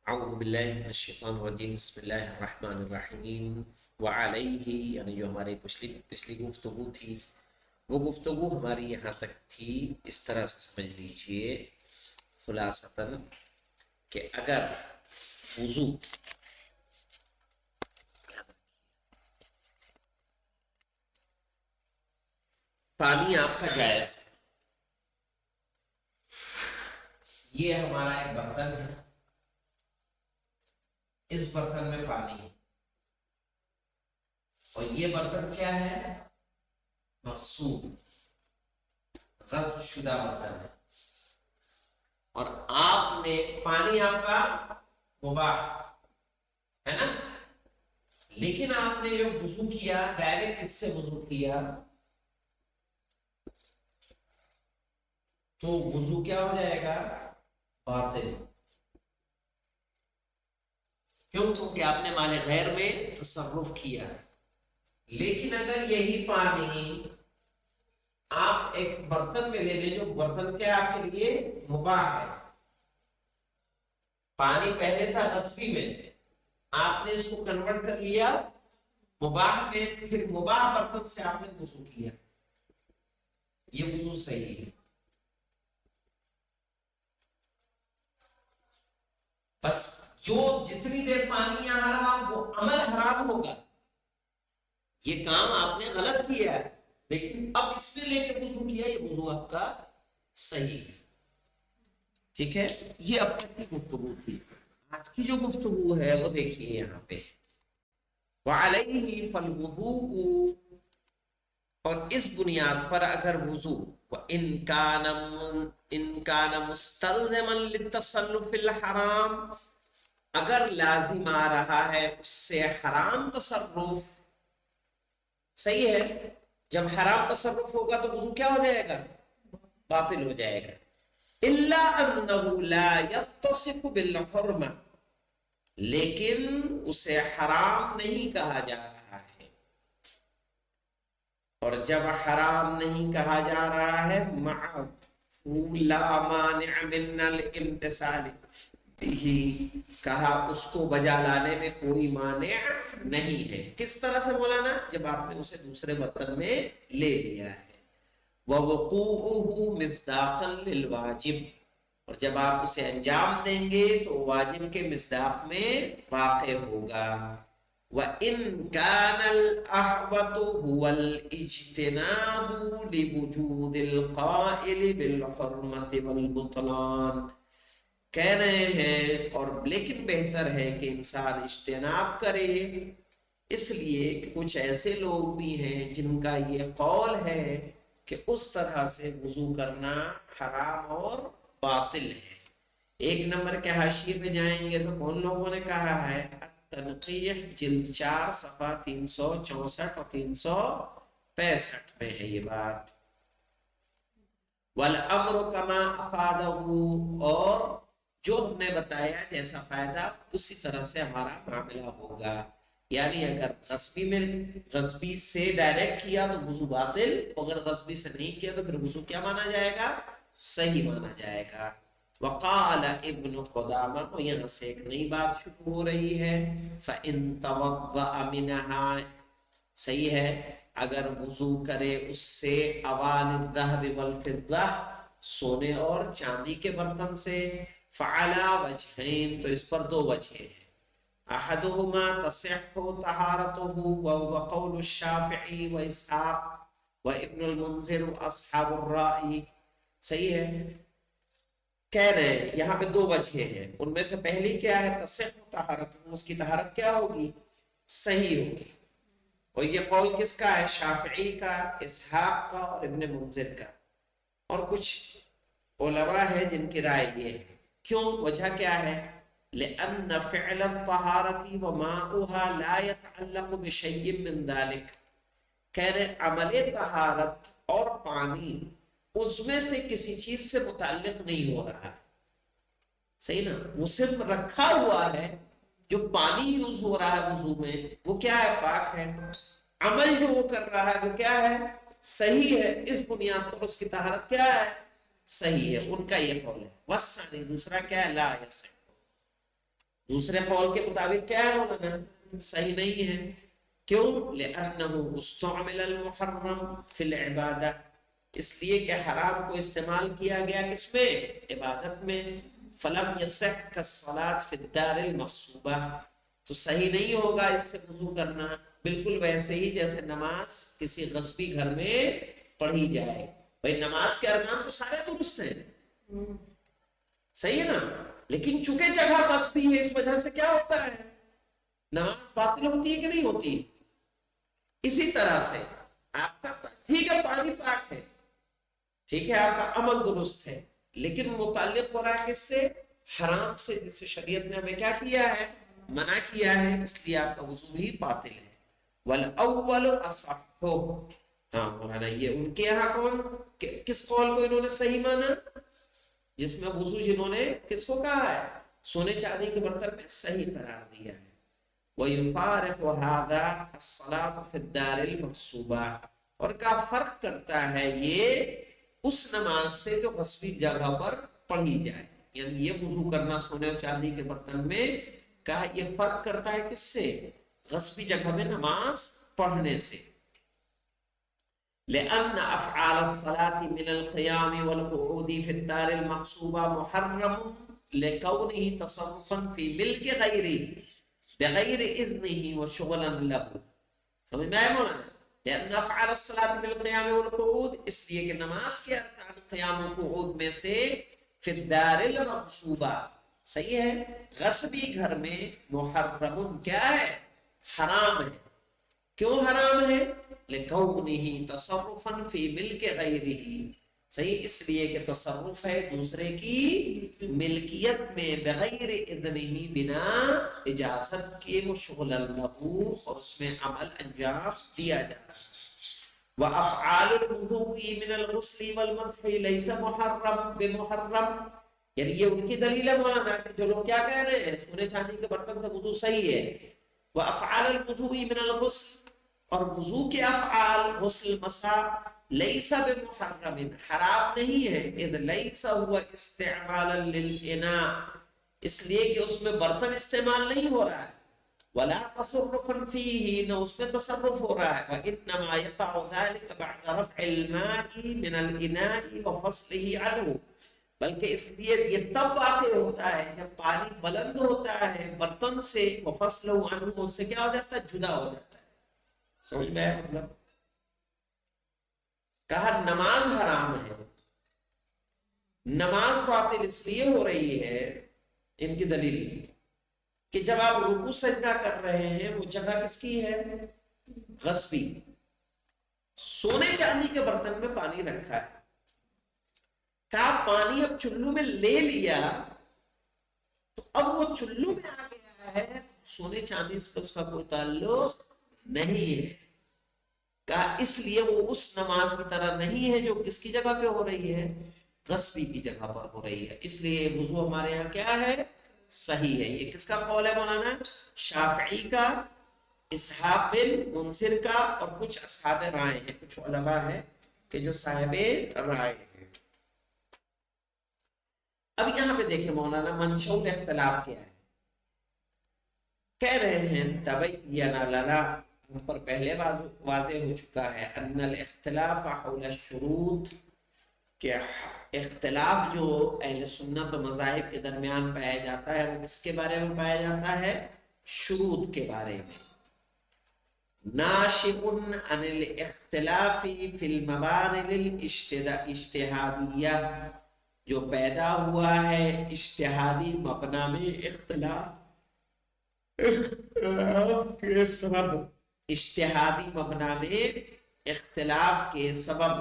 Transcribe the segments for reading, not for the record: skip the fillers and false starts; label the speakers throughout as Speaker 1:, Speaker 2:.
Speaker 1: اعوذ باللہ من الشیطان الرجیم بسم اللہ الرحمن الرحیم وعلیہ، یعنی جو ہماری پچھلی گفتگو تھی وہ گفتگو ہماری یہاں تک تھی. اس طرح سے سمجھ لیجئے خلاصتاً کہ اگر وضو پانی آپ کا جائز ہے، یہ ہمارا ایک برتن ہے، اس برتن میں پانی ہے اور یہ برتن کیا ہے؟ مغصوب، غصب شدہ برتن ہے. اور آپ نے پانی آپ کا مباح ہے نا، لیکن آپ نے جو وضو کیا ڈائریکٹ اس سے وضو کیا تو وضو کیا ہو جائے گا؟ باطل. کیوں؟ کیونکہ آپ نے مال غیر میں تصرف کیا. لیکن اگر یہی پانی آپ ایک برتن میں لے لیں جو برتن کیا آپ کے لیے مباح ہے، پانی پہلے تھا غصبی میں، آپ نے اس کو کنورٹ کر لیا مباح میں، پھر مباح برتن سے آپ نے وضو کیا، یہ وضو صحیح ہے. بس جو جتنی دیر پانی یہاں رہا وہ عمل حرام ہوگا، یہ کام آپ نے غلط کیا ہے، لیکن اب اس میں لے کے وضو کیا، یہ وضو آپ کا صحیح ہے. ٹھیک ہے، یہ اب تک کی گفتگو تھی. آج کی جو گفتگو ہے وہ دیکھیے یہاں پہ وعلیہ فالوضوء، اور اس بنیاد پر اگر وضو ان کان مستلزما للتصرف الحرام، اگر لازم آ رہا ہے اس سے حرام تصرف، صحیح ہے، جب حرام تصرف ہوگا تو وضو کیا ہو جائے گا؟ باطل ہو جائے گا. الا انه لا يتصف بالحرمه، لیکن اسے حرام نہیں کہا جا رہا ہے. اور جب حرام نہیں کہا جا رہا ہے لا مانع من الامتثال بھی، کہا اس کو بجا لانے میں کوئی مانع نہیں ہے. کس طرح سے مولانا؟ جب آپ نے اسے دوسرے برتن میں لے لیا ہے. ووقوعه مصداقا للواجب، اور جب آپ اسے انجام دیں گے تو واجب کے مصداق میں واقع ہوگا. وَإِنْ كَانَ الْأَحْوَطُ هُوَ الْإِجْتِنَابُ لِوُجُودِ الْقَائِلِ بِالْحُرْمَةِ وَالْبُطْلَانِ، کہہ رہے ہیں اور لیکن بہتر ہے کہ انسان اجتناب کرے، اس لیے کہ کچھ ایسے لوگ بھی ہیں جن کا یہ قول ہے کہ اس طرح سے وضو کرنا حرام اور باطل ہے. ایک نمبر کے حاشیے پہ جائیں گے تو کون لوگوں نے کہا ہے؟ تنقیح جلد 4 صفحہ 364 اور 365 میں ہے یہ بات. والامر کما افادہ، اور جو ہم نے بتایا جیسا فائدہ اسی طرح سے ہمارا معاملہ ہوگا. یعنی اگر غصبی سے ڈائریکٹ کیا تو وضو باطل، اگر غصبی سے نہیں کیا تو پھر وضو کیا مانا جائے گا؟ صحیح مانا جائے گا. وقال ابن قدامہ، اور یہاں سے ایک نئی بات شروع ہو رہی ہے. فَإِن تَوَضَّأَ مِنْهَا، صحیح ہے، اگر وضو کرے اس سے اوان الذهب والفضہ، سونے اور چاندی کے برتن سے، فعلا وجہین، تو اس پر دو وجہ ہیں. احدهما تصح طہارته وهو قول الشافعی واسحاق وابن المنذر اصحاب الرأی. صحیح ہے، کہہ رہے ہیں یہاں پہ دو وجہ ہیں، ان میں سے پہلی کیا ہے؟ تصح طہارته، اس کی طہارت کیا ہوگی؟ صحیح ہوگی. اور یہ قول کس کا ہے؟ شافعی کا، اسحاق کا اور ابن منذر کا. اور کچھ علماء ہے جن کی رائے یہ ہے. کیوں؟ وجہ کیا ہے؟ لأن فعل الطہارة وماؤها لا يتعلق بشيء من ذلك، کہہ رہے عمل طہارت اور پانی اس میں سے کسی چیز سے متعلق نہیں ہو رہا ہے. صحیح نا، وہ صرف رکھا ہوا ہے، جو پانی یوز ہو رہا ہے وضو میں وہ کیا ہے؟ پاک ہے. عمل جو وہ کر رہا ہے وہ کیا ہے؟ صحیح ہے. اس بنیاد پر اس کی طہارت کیا ہے؟ صحیح ہے. ان کا یہ قول ہے. والثانی، دوسرا کیا ہے؟ لا یصح، دوسرے قول کے مطابق کیا ہے مولانا؟ صحیح نہیں ہے. کیوں؟ لأنه استعمل المحرم فی العبادہ، اس لیے کہ حرام کو استعمال کیا گیا کس میں؟ عبادت میں. فلم یصح کالصلاۃ فی الدار المغصوبہ، تو صحیح نہیں ہوگا اس سے وضو کرنا بالکل ویسے ہی جیسے نماز کسی غصبی گھر میں پڑھی جائے. بھائی نماز کے ارکان تو سارے درست ہیں، صحیح ہے نا، لیکن چونکہ جگہ غصبی ہے اس وجہ سے کیا ہوتا ہے؟ نماز باطل ہوتی ہے کہ نہیں ہوتی؟ اسی طرح سے آپ کا ٹھیک ہے پانی پاک ہے، ٹھیک ہے آپ کا عمل درست ہے، لیکن متعلق ہو رہا ہے کس سے؟ حرام سے، جس سے شریعت نے ہمیں کیا کیا ہے؟ منع کیا ہے، اس لیے آپ کا وضو بھی باطل ہے. والاول اصح، ہاں مولانا یہ ان کے یہاں کون کس قول کو انہوں نے صحیح مانا؟ جس میں وضو جنہوں نے کس کو کہا ہے؟ سونے چاندی کے برتن میں صحیح قرار دیا ہے. وَيُفَارِقُ هَذَا الصَّلَاةُ فِي الدَّارِ الْمَغْصُوبَةِ، اور کا فرق کرتا ہے یہ اس نماز سے جو غصبی جگہ پر پڑھی جائے. یعنی یہ وضو کرنا سونے اور چاندی کے برتن میں کہا یہ فرق کرتا ہے کس سے؟ غصبی جگہ میں نماز پڑھنے سے. لأن أفعال الصلاة من القيام والقعود في الدار المغصوبة محرم لكونه تصرفا في ملك غيره بغیر اذنه وشغلا له. سمجھ میں آئے مولانا؟ لأن افعال الصلاة بالقیام والقعود، اس لیے کہ نماز کے ارکان قیام والقعود میں سے فی الدار المغصوبہ، صحیح ہے، غصبی گھر میں محرم کیا ہے؟ حرام ہے. کیوں حرام ہے؟ لکونہ تصرفا فی ملک غیرہ، صحیح، اس لیے کہ تصرف ہے دوسرے کی ملکیت میں بغیر اذنہ، بنا اجازت کے، مشغولا لہ، اور اس میں عمل انجام دیا جا رہا ہے. وافعال الوضوء من الغسل والمسح لیس محرم بمحرم، یعنی یہ ان کی دلیل ہے مولانا کہ جو لوگ کیا کہہ رہے ہیں سونے چاندی کے برتن سے وضو صحیح ہے. وافعال الوضوء من الغسل، اور وضو کے افعال غسل مسح لیس بمحرم، حرام نہیں ہے، اذ لیس ہوا استعمالا للاناء، اس لیے کہ اس میں برتن استعمال نہیں ہو رہا ہے. ولا تصرفا فيه، نہ اس میں تصرف ہو رہا ہے. وانما يقع ذلك بعد رفع الماء من الاناء وفصله عنه، بلکہ اس لیے یہ تب واقع ہوتا ہے جب پانی بلند ہوتا ہے برتن سے، وفصله عنه، اس سے کیا ہو جاتا ہے؟ جدا ہو جاتا ہے. سمجھ میں آیا مطلب؟ کہا نماز حرام ہے، نماز باطل اس لیے ہو رہی ہے، ان کی دلیل کہ جب آپ رکوع سجدہ کر رہے ہیں وہ جگہ کس کی ہے؟ غصبی. سونے چاندی کے برتن میں پانی رکھا ہے، کہا پانی اب چلو میں لے لیا تو اب وہ چلو میں آ گیا ہے، سونے چاندی سے اس کا کوئی تعلق نہیں ہے. کہا اس لیے وہ اس نماز کی طرح نہیں ہے جو کس کی جگہ پہ ہو رہی ہے؟ غصبی کی جگہ پر ہو رہی ہے. اس لیے وضو ہمارے یہاں کیا ہے؟ صحیح ہے. یہ کس کا قول ہے مولانا؟ شافعی کا، اسحاق بن منصر کا، اور کچھ اصحاب رائے ہیں، کچھ علماء ہیں کہ جو صاحب رائے ہیں. اب یہاں پہ دیکھیں مولانا منشأ اختلاف کیا ہے. کہہ رہے ہیں تبین لنا، ہم پر پہلے واضح ہو چکا ہے، ان الاختلاف حول الشروط، کہ اختلاف جو اہل سنت و مذاہب کے درمیان پایا جاتا ہے وہ کس کے بارے میں پایا جاتا ہے؟ شروط کے بارے میں. ناشئ عن الاختلاف فی المبانی الاجتہادیہ، جو پیدا ہوا ہے اجتہادی مبنا میں اختلاف کے سبب، اجتہادی مبنا میں اختلاف کے سبب.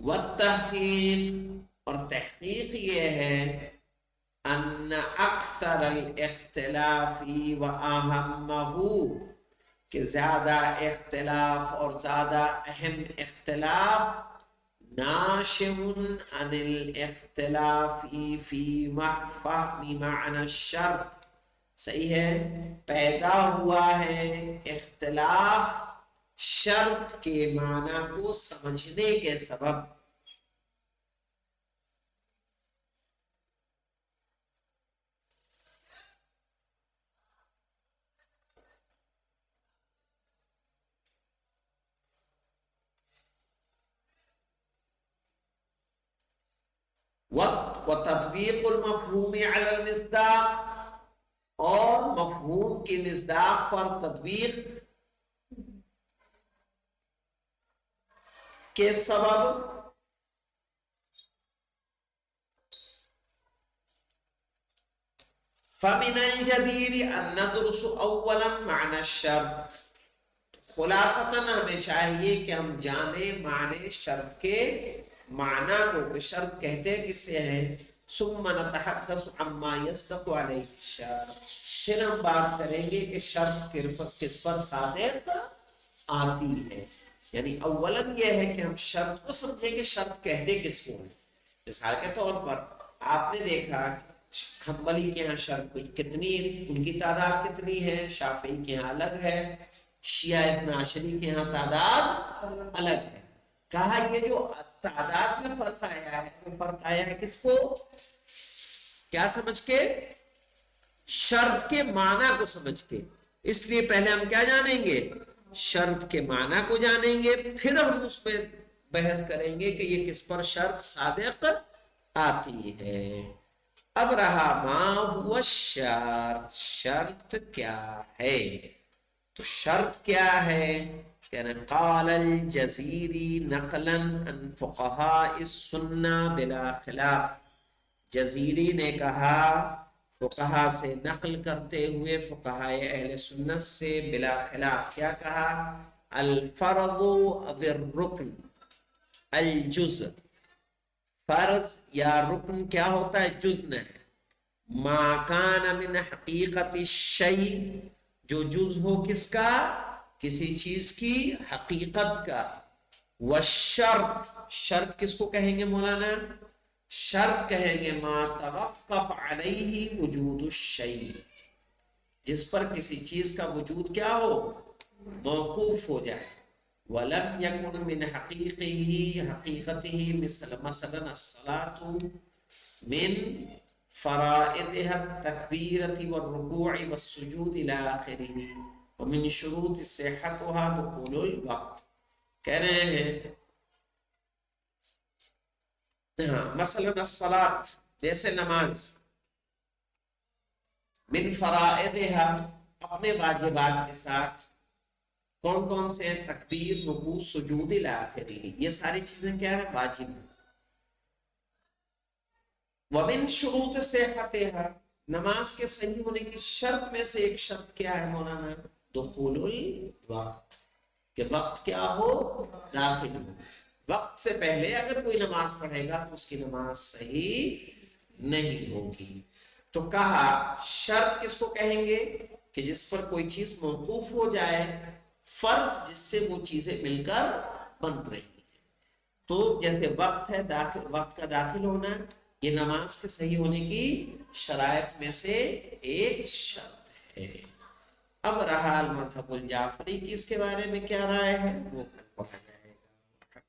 Speaker 1: والتحقیق، اور تحقیق یہ ہے، ان اکثر الاختلاف واہمہ، کہ زیادہ اختلاف اور زیادہ اہم اختلاف، ناشئ عن الاختلاف فی فهم معنی الشرط، صحیح ہے، پیدا ہوا ہے اختلاف شرط کے معنی کو سمجھنے کے سبب. وتطبیق المفہوم علی المصداق، اور مفہوم کی مصداق پر تطبیق کے سبب فَمِنَ الْجَدِيرِ أَن نَّدْرُسَ أَوَّلًا مَعْنَى الشَّرْطِ، خلاصتاً ہمیں چاہیے کہ ہم جانیں معنی شرط کے معنی کو، کہ شرط کہتے کسے ہیں. ثُمَّ نَتَحَدَّثُ عَمَّا يَصْدَقُ عَلَيْهِ الشَّرْطُ، پھر ہم بات کریں گے کہ شرط کس پر صادق آتی ہے. یعنی اولاً یہ ہے کہ ہم شرط کو سمجھیں کہ شرط کہتے کس کو ہیں. مثال کے طور پر آپ نے دیکھا حنبلی کے ہاں شرط کتنی، ان کی تعداد کتنی ہے، شافعی کے ہاں الگ ہے، شیعہ اثنا عشری کے ہاں تعداد الگ ہے. کہا یہ جو تعداد میں فرق آیا ہے، وہ فرق آیا ہے کس کو، کیا سمجھ کے، شرط کے معنی کو سمجھ کے. اس لیے پہلے ہم کیا جانیں گے، شرط کے معنی کو جانیں گے، پھر ہم اس پہ بحث کریں گے کہ یہ کس پر شرط صادق آتی ہے. اب رہا ما ہوا الشرط، شرط کیا ہے. تو شرط کیا ہے، کہنا قال الجزیری نقلا عن فقہاء السنہ بلا خلاف، جزیری نے کہا فقہا سے نقل کرتے ہوئے، فقہاء اہل سنت سے بلا خلاف، کیا کہا، الفرض بالرکن الجزء، فرض یا رکن کیا ہوتا ہے، جزء ہے. ما کان من حقیقت الشیء، جو جز ہو کس کا، کسی چیز کی حقیقت کا. والشرط، شرط کس کو کہیں گے مولانا، شرط کہیں گے ما توقف علیہ وجود الشیء، جس پر کسی چیز کا وجود کیا ہو، موقوف ہو جائے. ولم یکن من حقیقته، حقیقته مثلا الصلاة من فرائضها التکبیرة والرکوع والسجود الى آخره، ومن شروط صحتها دخول الوقت. کہہ رہے ہیں ہاں مثلا الصلاۃ، جیسے نماز، من فرائضها، اپنے واجبات کے ساتھ، کون کون سے ہیں، تکبیر، رکوع، سجود الی آخرہ، یہ ساری چیزیں کیا ہے، واجب ہیں. ومن شروط صحتها، نماز کے صحیح ہونے کی شرط میں سے ایک شرط کیا ہے مولانا، دخول الوقت، کہ وقت کیا ہو، داخل ہو. وقت سے پہلے اگر کوئی نماز پڑھے گا تو اس کی نماز صحیح نہیں ہوگی. تو کہا شرط کس کو کہیں گے، کہ جس پر کوئی چیز موقوف ہو جائے، فرض جس سے وہ چیزیں مل کر بن رہی ہیں. تو جیسے وقت ہے، داخل، وقت کا داخل ہونا، یہ نماز کے صحیح ہونے کی شرائط میں سے ایک شرط ہے. اب رہا المذہب الجعفری کی، اس کے بارے میں کیا رائے ہے وہ پڑھا جائے گا.